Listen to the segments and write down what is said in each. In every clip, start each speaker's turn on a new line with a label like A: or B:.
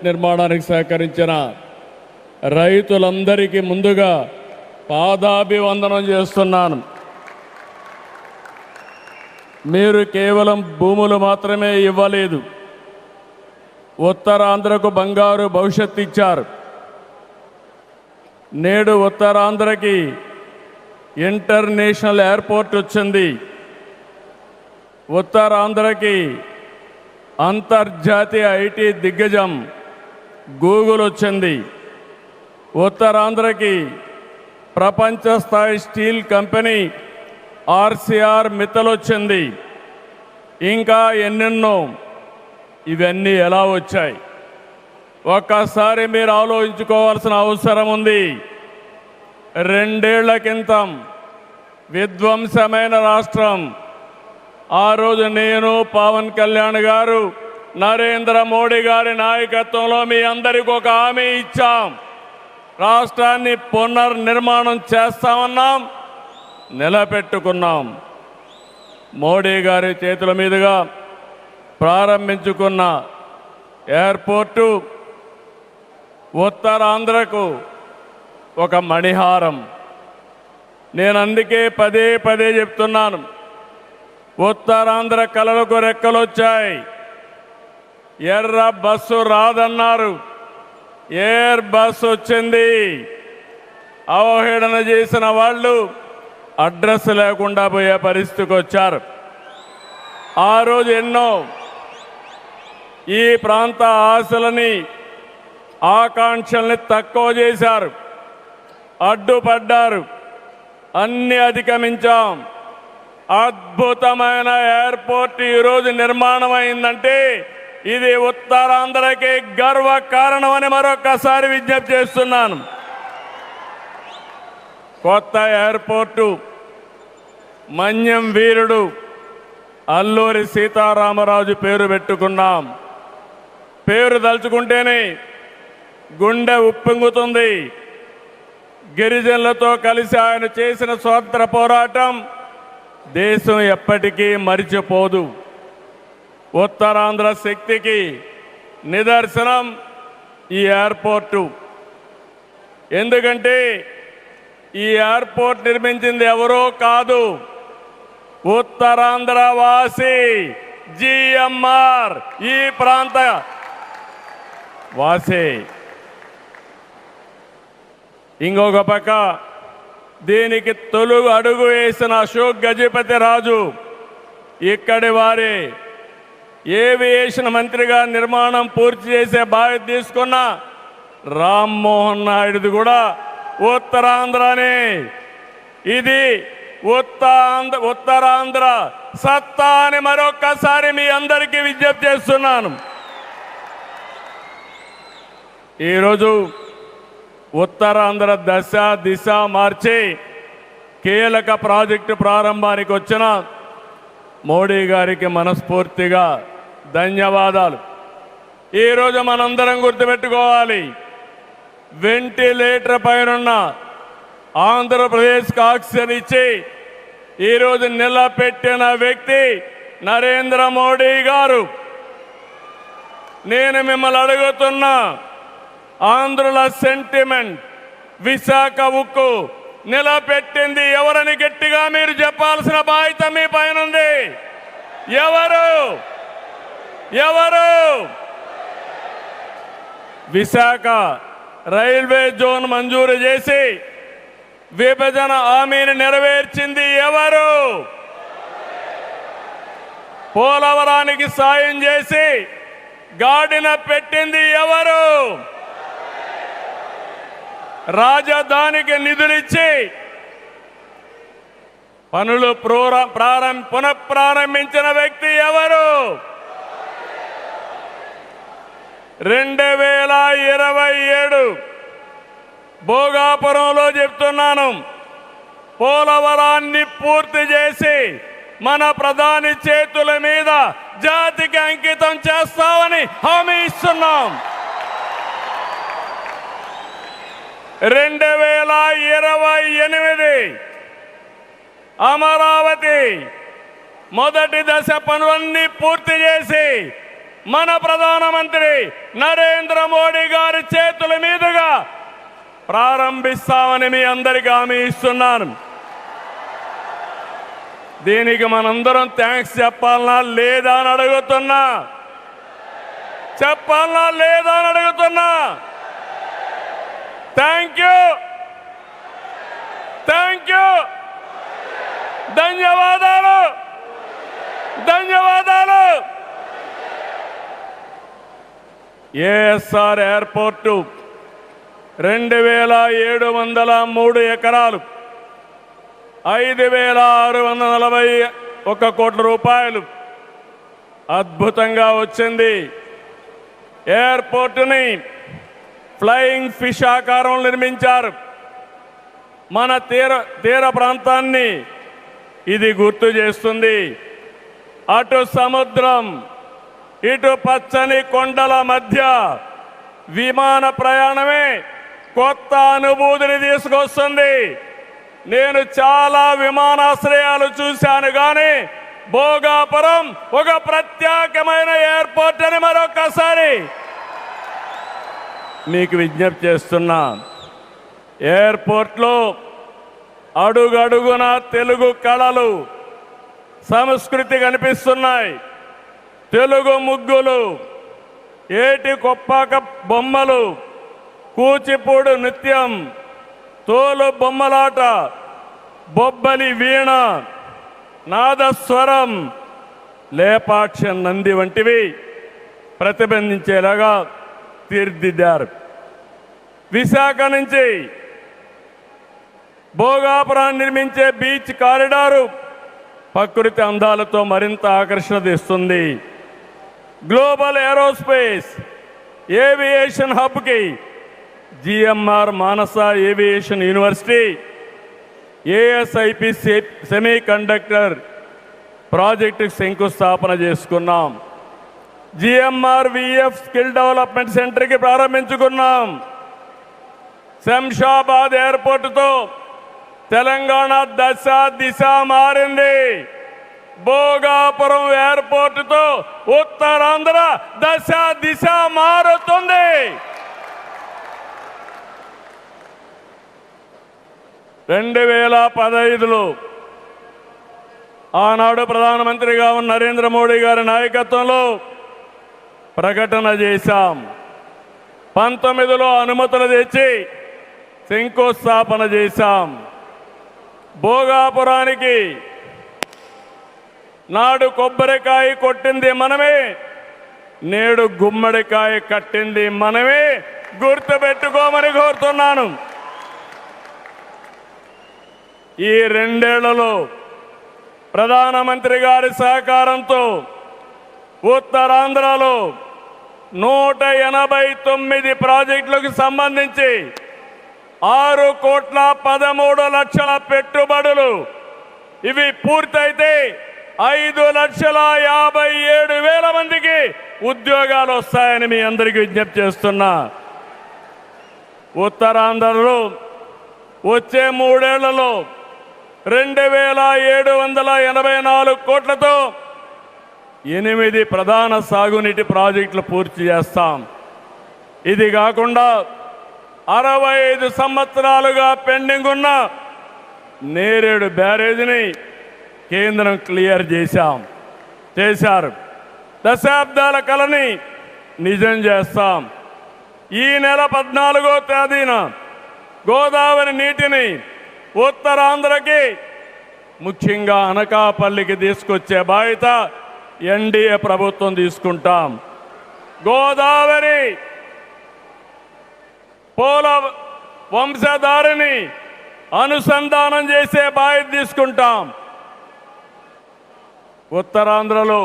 A: నిర్మాణానికి సహకరించిన రైతులందరికీ ముందుగా పాదాభివందనం చేస్తున్నాను. మీరు కేవలం భూములు మాత్రమే ఇవ్వలేదు, ఉత్తరాంధ్రకు బంగారు భవిష్యత్తు ఇచ్చారు. నేడు ఉత్తరాంధ్రకి ఇంటర్నేషనల్ ఎయిర్పోర్ట్ వచ్చింది. ఉత్తరాంధ్రకి అంతర్జాతీయ ఐటీ దిగ్గజం గూగుల్ వచ్చింది. ఉత్తరాంధ్రకి ప్రపంచ స్థాయి స్టీల్ కంపెనీ ఆర్సీఆర్ మిత్తల్ వచ్చింది. ఇంకా ఎన్నెన్నో. ఇవన్నీ ఎలా వచ్చాయి? ఒక్కసారి మీరు ఆలోచించుకోవాల్సిన అవసరం ఉంది. 2 ఏళ్ల క్రితం విధ్వంసమైన రాష్ట్రం. ఆ రోజు నేను, పవన్ కళ్యాణ్ గారు, నరేంద్ర మోడీ గారి నాయకత్వంలో మీ అందరికీ ఒక హామీ ఇచ్చాం. రాష్ట్రాన్ని పునర్నిర్మాణం చేస్తామన్నాం, నిలబెట్టుకున్నాం. మోడీ గారి చేతుల మీదుగా ప్రారంభించుకున్న ఎయిర్పోర్టు ఉత్తరాంధ్రకు ఒక మణిహారం. నేను అందుకే పదే పదే చెప్తున్నాను, ఉత్తరాంధ్ర కలలకు రెక్కలొచ్చాయి. ఎర్ర బస్సు రాదన్నారు, ఎయిర్ బస్సు వచ్చింది. అవహేళన చేసిన వాళ్ళు అడ్రస్ లేకుండా పోయే పరిస్థితికి వచ్చారు. ఆ రోజు ఎన్నో ఈ ప్రాంత ఆశలని, ఆకాంక్షల్ని తక్కువ చేశారు, అడ్డుపడ్డారు. అన్ని అధిగమించాం. అద్భుతమైన ఎయిర్పోర్ట్ ఈరోజు నిర్మాణం అయిందంటే ఇది ఉత్తరాంధ్రకి గర్వ కారణమని మరొకసారి విజ్ఞప్తి చేస్తున్నాను. కొత్త ఎయిర్పోర్టు మన్యం వీరుడు అల్లూరి సీతారామరాజు పేరు పెట్టుకున్నాం. పేరు తలుచుకుంటేనే గుండె ఉప్పొంగుతుంది. గిరిజనులతో కలిసి ఆయన చేసిన స్వాతంత్ర పోరాటం దేశం ఎప్పటికీ మరిచిపోదు. ఉత్తరాంధ్ర శక్తికి నిదర్శనం ఈ ఎయిర్పోర్టు. ఎందుకంటే ఈ ఎయిర్పోర్ట్ నిర్మించింది ఎవరో కాదు, ఉత్తరాంధ్ర వాసి జిఎంఆర్, ఈ ప్రాంత వాసి. ఇంకొక పక్క దీనికి తొలి అడుగు వేసిన అశోక్ గజపతి రాజు ఇక్కడి వారే. ఏవియేషన్ మంత్రిగా నిర్మాణం పూర్తి చేసే బాధ్యత తీసుకున్న రామ్మోహన్ నాయుడుది కూడా ఉత్తరాంధ్రనే. ఇది ఉత్తరాంధ్ర సత్తా అని మరొక్కసారి మీ అందరికీ విజ్ఞప్తి చేస్తున్నాను. ఈరోజు ఉత్తరాంధ్ర దశ దిశ మార్చి కీలక ప్రాజెక్టు ప్రారంభానికి వచ్చిన మోడీ గారికి మనస్ఫూర్తిగా ధన్యవాదాలు. ఈరోజు మనందరం గుర్తుపెట్టుకోవాలి, వెంటిలేటర్ పైనున్న ఆంధ్రప్రదేశ్కి ఆక్సిజన్ ఇచ్చి ఈరోజు నిలబెట్టిన వ్యక్తి నరేంద్ర మోడీ గారు. నేను మిమ్మల్ని అడుగుతున్నా, ఆంధ్రుల సెంటిమెంట్ విశాఖ ఉక్కు నిలబెట్టింది ఎవరని గట్టిగా మీరు చెప్పాల్సిన బాధ్యత మీ పైన ఉంది. ఎవరు? విశాఖ రైల్వే జోన్ మంజూరు చేసి విభజన హామీని నెరవేర్చింది ఎవరు? పోలవరానికి సాయం చేసి గాడిన పెట్టింది ఎవరు? రాజధానికి నిధులిచ్చి పనులు పునఃప్రారంభించిన వ్యక్తి ఎవరు? 2027 భోగాపురంలో చెప్తున్నాను, పోలవరాన్ని పూర్తి చేసి మన ప్రధాని చేతుల మీద జాతికి అంకితం చేస్తామని హామీ ఇస్తున్నాం. 2028 అమరావతి మొదటి దశ పనులన్నీ పూర్తి చేసి మన ప్రధానమంత్రి నరేంద్ర మోడీ గారి చేతుల మీదుగా ప్రారంభిస్తామని మీ అందరికీ హామీ ఇస్తున్నాను. దీనికి మనందరం థ్యాంక్స్ చెప్పాలనా లేదా అని అడుగుతున్నా. చెప్పాలనా లేదా అని అడుగుతున్నా. థ్యాంక్ యూ, థ్యాంక్ యూ, ధన్యవాదాలు, ధన్యవాదాలు. ఏఎస్ఆర్ ఎయిర్పోర్టు 2703 ఎకరాలు, 5641 కోట్ల రూపాయలు అద్భుతంగా వచ్చింది. ఎయిర్పోర్టుని ఫ్లయింగ్ ఫిష్ ఆకారంలో నిర్మించారు. మన తీర ప్రాంతాన్ని ఇది గుర్తు చేస్తుంది. అటు సముద్రం, ఇటు పచ్చని కొండల మధ్య విమాన ప్రయాణమే కొత్త అనుభూతిని తీసుకొస్తుంది. నేను చాలా విమానాశ్రయాలు చూశాను, కానీ భోగాపురం ఒక ప్రత్యేకమైన ఎయిర్పోర్ట్ అని మరొకసారి మీకు విజ్ఞప్తి చేస్తున్నా. ఎయిర్పోర్ట్లో అడుగడుగున తెలుగు కళలు, సంస్కృతి కనిపిస్తున్నాయి. తెలుగు ముగ్గులు, ఏటి కొప్పాక బొమ్మలు, కూచిపూడి నృత్యం, తోలు బొమ్మలాట, బొబ్బలి వీణ, నాదస్వరం, లేపాక్ష నంది వంటివి ప్రతిబింబించేలాగా తీర్చిదిద్దారు. విశాఖ నుంచి భోగాపురాన్ని నిర్మించే బీచ్ కారిడారు ప్రకృతి అందాలతో మరింత ఆకర్షణ తెస్తుంది. గ్లోబల్ ఏరోస్పేస్ ఏవియేషన్ హబ్కి GMR Manasa aviation university, ASIP semiconductor ప్రాజెక్టుకు శంకుస్థాపన చేసుకున్నాం. జిఎంఆర్ విఎఫ్ స్కిల్ డెవలప్మెంట్ సెంటర్కి ప్రారంభించుకున్నాం. శంషాబాద్ ఎయిర్పోర్టుతో తెలంగాణ దశ దిశ మారింది. భోగాపురం ఎయిర్పోర్టుతో ఉత్తరాంధ్ర దశ దిశ మారుతుంది. 2015లో ఆనాడు ప్రధానమంత్రిగా ఉన్న నరేంద్ర మోడీ గారి నాయకత్వంలో ప్రకటన చేశాం. 19లో అనుమతులు తెచ్చి శంకుస్థాపన చేశాం. భోగాపురానికి నాడు కొబ్బరికాయ కొట్టింది మనమే, నేడు గుమ్మడికాయ కట్టింది మనమే. గుర్తుపెట్టుకోమని కోరుతున్నాను. ఈ 2 ఏళ్లలో ప్రధానమంత్రి గారి సహకారంతో ఉత్తరాంధ్రలో 189 ప్రాజెక్టులకు సంబంధించి 6,13,00,000 పెట్టుబడులు. ఇవి పూర్తయితే 5,57,000 మందికి ఉద్యోగాలు వస్తాయని మీ అందరికీ విజ్ఞప్తి చేస్తున్నా. ఉత్తరాంధ్రలో వచ్చే 3 ఏళ్లలో 2,784 కోట్లతో 8 ప్రధాన సాగునీటి ప్రాజెక్టులు పూర్తి చేస్తాం. ఇది కాకుండా 65 సంవత్సరాలుగా పెండింగ్ ఉన్న నేరేడు బ్యారేజీని కేంద్రం క్లియర్ చేశారు. దశాబ్దాల కలని నిజం చేస్తాం. ఈ నెల 14వ తేదీన గోదావరి నీటిని ఉత్తరాంధ్రకి, ముఖ్యంగా అనకాపల్లికి తీసుకొచ్చే బాధ్యత ఎన్డీఏ ప్రభుత్వం తీసుకుంటాం. గోదావరి పోల వంశధారిని అనుసంధానం చేసే బాధ్యత తీసుకుంటాం. ఉత్తరాంధ్రలో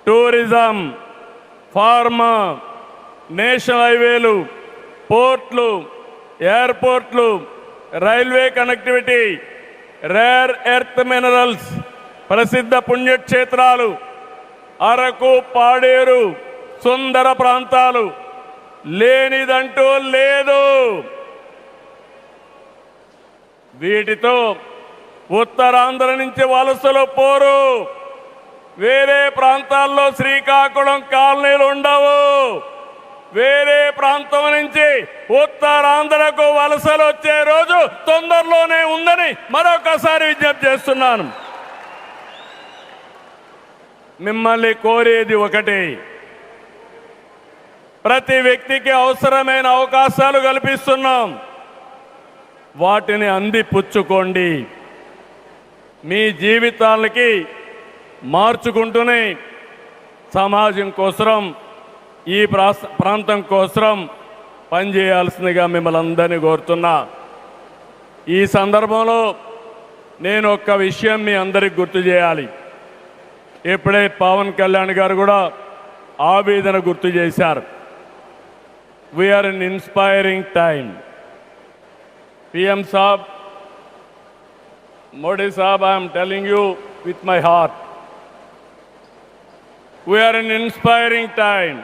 A: టూరిజం, ఫార్మా, నేషనల్ హైవేలు, పోర్ట్లు, ఎయిర్పోర్ట్లు, railway connectivity, rare earth minerals, ప్రసిద్ధ పుణ్యక్షేత్రాలు, అరకు, పాడేరు, సుందర ప్రాంతాలు లేనిదంటూ లేదు. వీటితో ఉత్తరాంధ్ర నుంచి వలసలు పోరు. వేరే ప్రాంతాల్లో శ్రీకాకుళం కాలనీలు ఉండవు. వేరే ప్రాంతం నుంచి ఉత్తరాంధ్రకు వలసలు వచ్చే రోజు తొందరలోనే ఉందని మరొకసారి విజ్ఞప్తి చేస్తున్నాను. మిమ్మల్ని కోరేది ఒకటి, ప్రతి వ్యక్తికి అవసరమైన అవకాశాలు కల్పిస్తున్నాం. వాటిని అందిపుచ్చుకోండి. మీ జీవితాలకి మార్చుకుంటూనే సమాజం కోసం, ఈ ప్రాంతం కోసం పనిచేయాల్సిందిగా మిమ్మల్ని అందరినీ కోరుతున్నా. ఈ సందర్భంలో నేను ఒక్క విషయం మీ అందరికి గుర్తు చేయాలి. ఇప్పుడే పవన్ కళ్యాణ్ గారు కూడా ఆవేదన గుర్తు చేశారు. We are in inspiring time. PM Saab, Modi Saab, I am telling you with my heart. We are in inspiring time.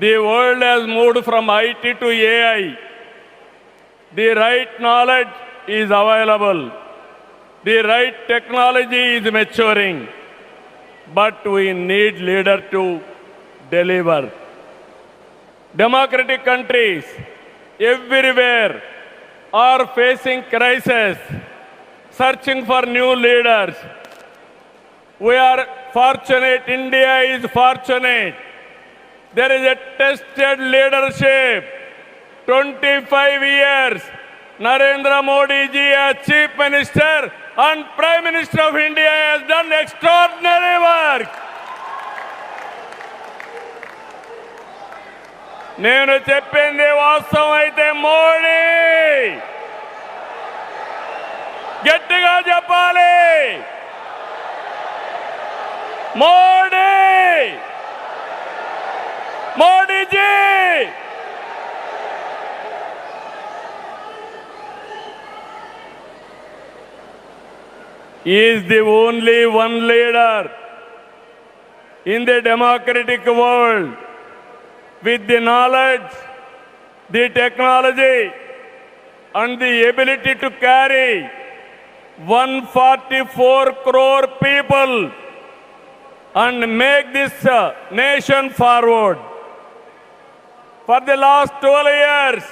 A: The world has moved from IT to AI. The right knowledge is available. The right technology is maturing. But we need leaders to deliver. Democratic countries everywhere are facing crisis, searching for new leaders. We are fortunate, India is fortunate. There is a tested leadership. 25 years, Narendra Modi ji as Chief Minister and Prime Minister of India has done extraordinary work. నేను చెప్పింది వాస్తవం అయితే మోడీ గట్టిగా చెప్పాలి. Modi, Modiji. He is the only one leader in the democratic world with the knowledge, the technology and the ability to carry 144 crore people and make this nation forward. For the last 12 years,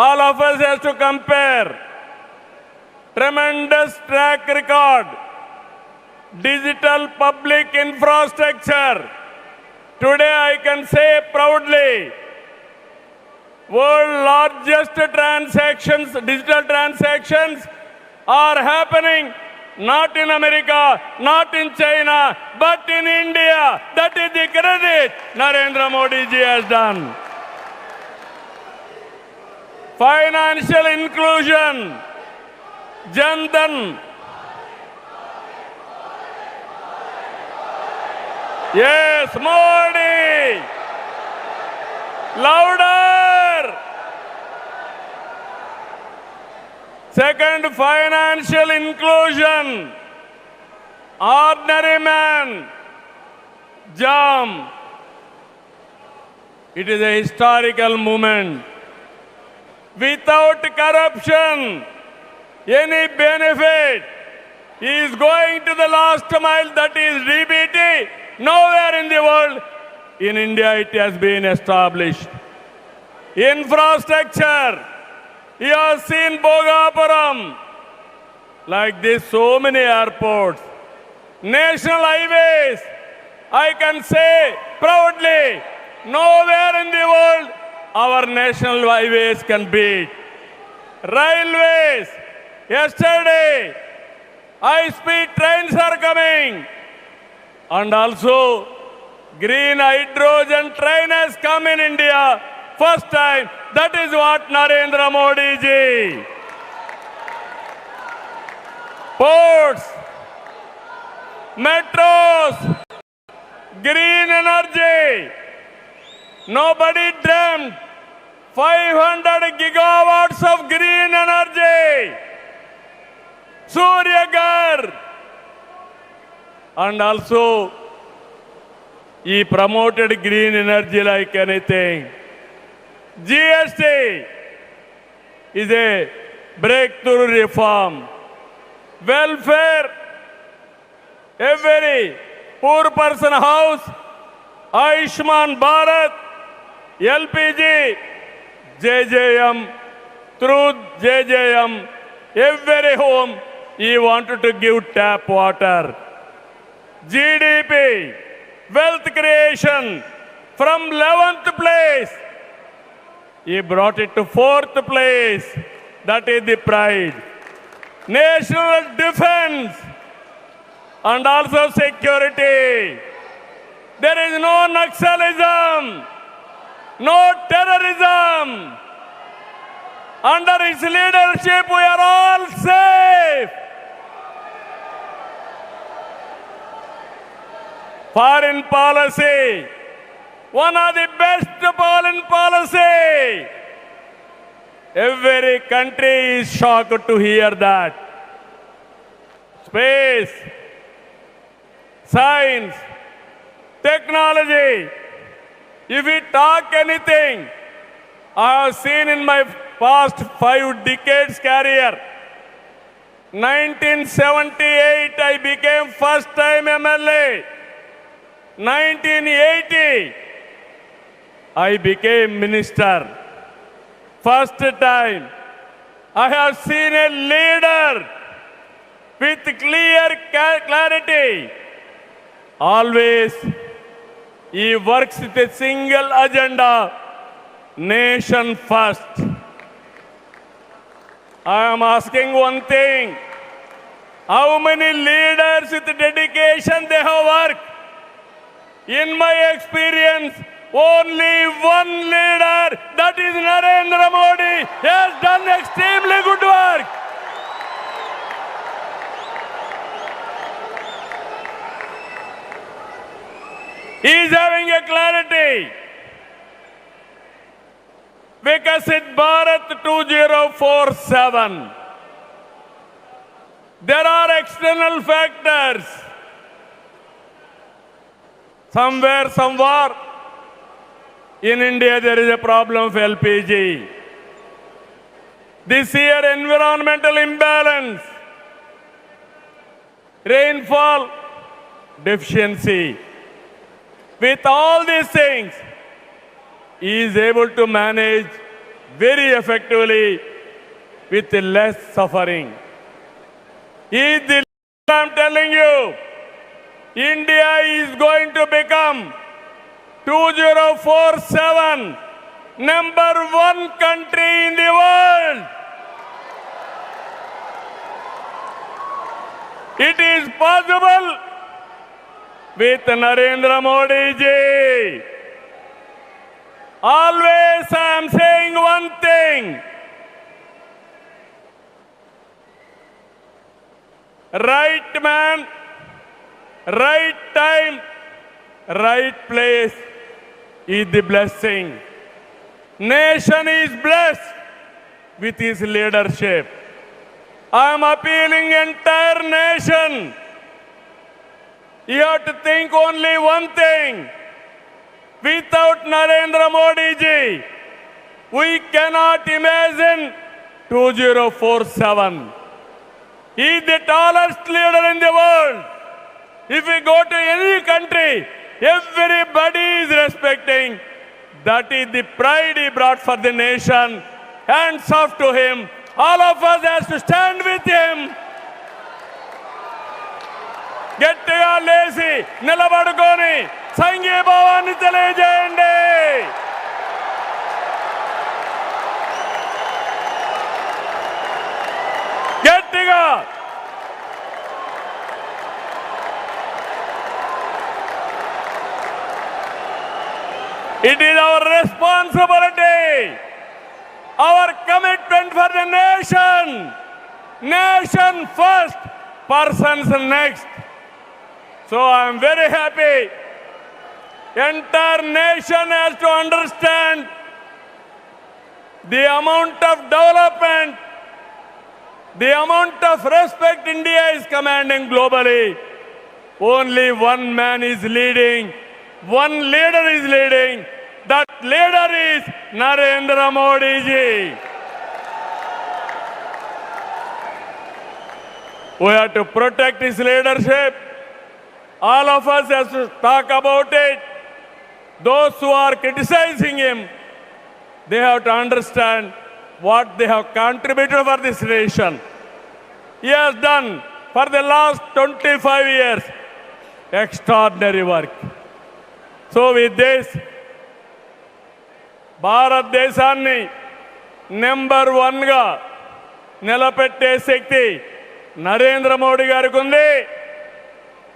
A: all of us have to compare tremendous track record, digital public infrastructure. Today I can say proudly, world largest transactions, digital transactions are happening not in America, not in China, but in India. That is the credit Narendra Modi ji has done. Financial inclusion, Jan Dhan. Yes, Modi. Louder. Second, financial inclusion. Ordinary man, JAM. It is a historical moment. Without corruption, any benefit is going to the last mile, that is DBT. Nowhere in the world, in India it has been established. Infrastructure, you have seen Bhogapuram, like this so many airports. National highways, I can say proudly, nowhere in the world our national highways can beat. Railways, yesterday high-speed trains are coming. And also, green hydrogen train has come in India. First time, that is what Narendra Modi ji. Ports, metros, green energy. Nobody dreamt 500 gigawatts of green energy. Surya Ghar. And also, he promoted green energy like anything. GST is a breakthrough reform. Welfare, every poor person house, Ayushman Bharat, LPG, JJM, through JJM, every home he wanted to give tap water. GDP, wealth creation, from 11th place, he brought it to 4th place. That is the pride. National defense and also security. There is no Naxalism, no terrorism. Under his leadership, we are all safe. Foreign policy, one of the best foreign policy. Every country is shocked to hear that. Space, science, technology. If we talk anything, I have seen in my past 5 decades career. 1978, I became first time MLA. 1980, I became minister. First time, I have seen a leader with clear clarity. Always, he works with a single agenda, nation first. I am asking one thing, how many leaders with dedication they have worked? In my experience, only one leader, that is Narendra Modi, has done extremely good work. He is having a clarity. Vikasit Bharat 2047. There are external factors. Somewhere, in India, there is a problem of LPG. This year, environmental imbalance, rainfall deficiency. With all these things, he is able to manage very effectively with less suffering. I'm telling you, India is going to become 2047 #1 country in the world. It is possible with Narendra Modi ji. Always I am saying one thing. Right man, right time, right place is the blessing. Nation is blessed with his leadership. I am appealing entire nation. You have to think only one thing. Without Narendra Modi ji, we cannot imagine 2047. He is the tallest leader in the world. If we go to any country, everybody is respecting. That is the pride he brought for the nation. Hands off to him. All of us has to stand with him. గట్టిగా లేచి నిలబడుకొని సంఘీభావాన్ని తెలియజేయండి. గట్టిగా. It is our responsibility, our commitment for the nation. Nation first, persons next. So I am very happy. Entire nation has to understand the amount of development, the amount of respect India is commanding globally. Only one man is leading, one leader is leading. That leader is Narendra Modi ji. We have to protect his leadership. All of us have to talk about it. Those who are criticizing him, they have to understand what they have contributed for this nation. He has done for the last 25 years extraordinary work. So with this, భారతదేశాన్ని number 1గా నిలబెట్టే శక్తి నరేంద్ర మోడీ గారికి ఉంది.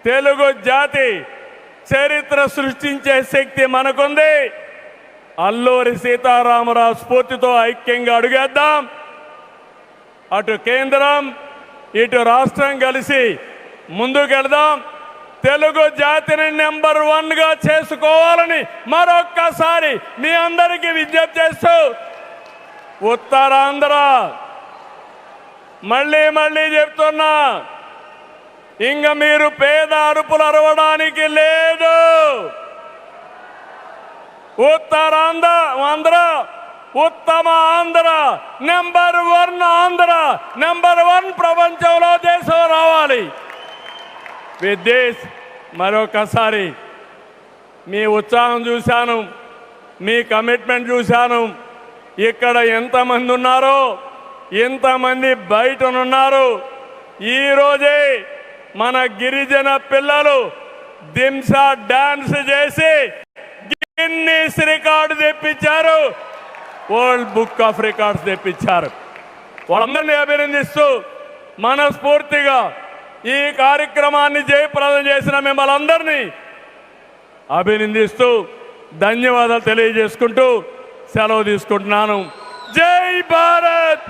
A: తెలుగు జాతి చరిత్ర సృష్టించే శక్తి మనకుంది. అల్లూరి సీతారామరాజు స్ఫూర్తితో ఐక్యంగా అడుగేద్దాం. అటు కేంద్రం ఇటు రాష్ట్రం కలిసి ముందుకెళ్దాం. తెలుగు జాతిని నెంబర్ 1గా చేసుకోవాలని మరొక్కసారి మీ అందరికీ విజ్ఞప్తి చేస్తూ, ఉత్తరాంధ్ర మళ్ళీ చెప్తున్నా, ఇంక మీరు పేద అరుపులు అరవడానికి లేదు. ఉత్తరాంధ్ర ఉత్తమ ఆంధ్ర, నెంబర్ 1 ఆంధ్ర, నెంబర్ 1 ప్రపంచంలో దేశం రావాలి. విత్ దిస్ మరొకసారి మీ ఉత్సాహం చూశాను, మీ కమిట్మెంట్ చూశాను. ఇక్కడ ఎంతమంది ఉన్నారో ఎంతమంది బయటనున్నారు. ఈరోజే మన గిరిజన పిల్లలు దింసా డాన్స్ చేసి గిన్నీస్ రికార్డు తెప్పించారు, వరల్డ్ బుక్ ఆఫ్ రికార్డ్స్ తెప్పించారు. వాళ్ళందరినీ అభినందిస్తూ మనస్ఫూర్తిగా ఈ కార్యక్రమాన్ని జయప్రదం చేసిన మిమ్మల్ని అందరినీ అభినందిస్తూ ధన్యవాదాలు తెలియజేసుకుంటూ సెలవు తీసుకుంటున్నాను. జై భారత్,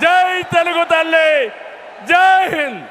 A: జై తెలుగు తల్లి, జై హింద్.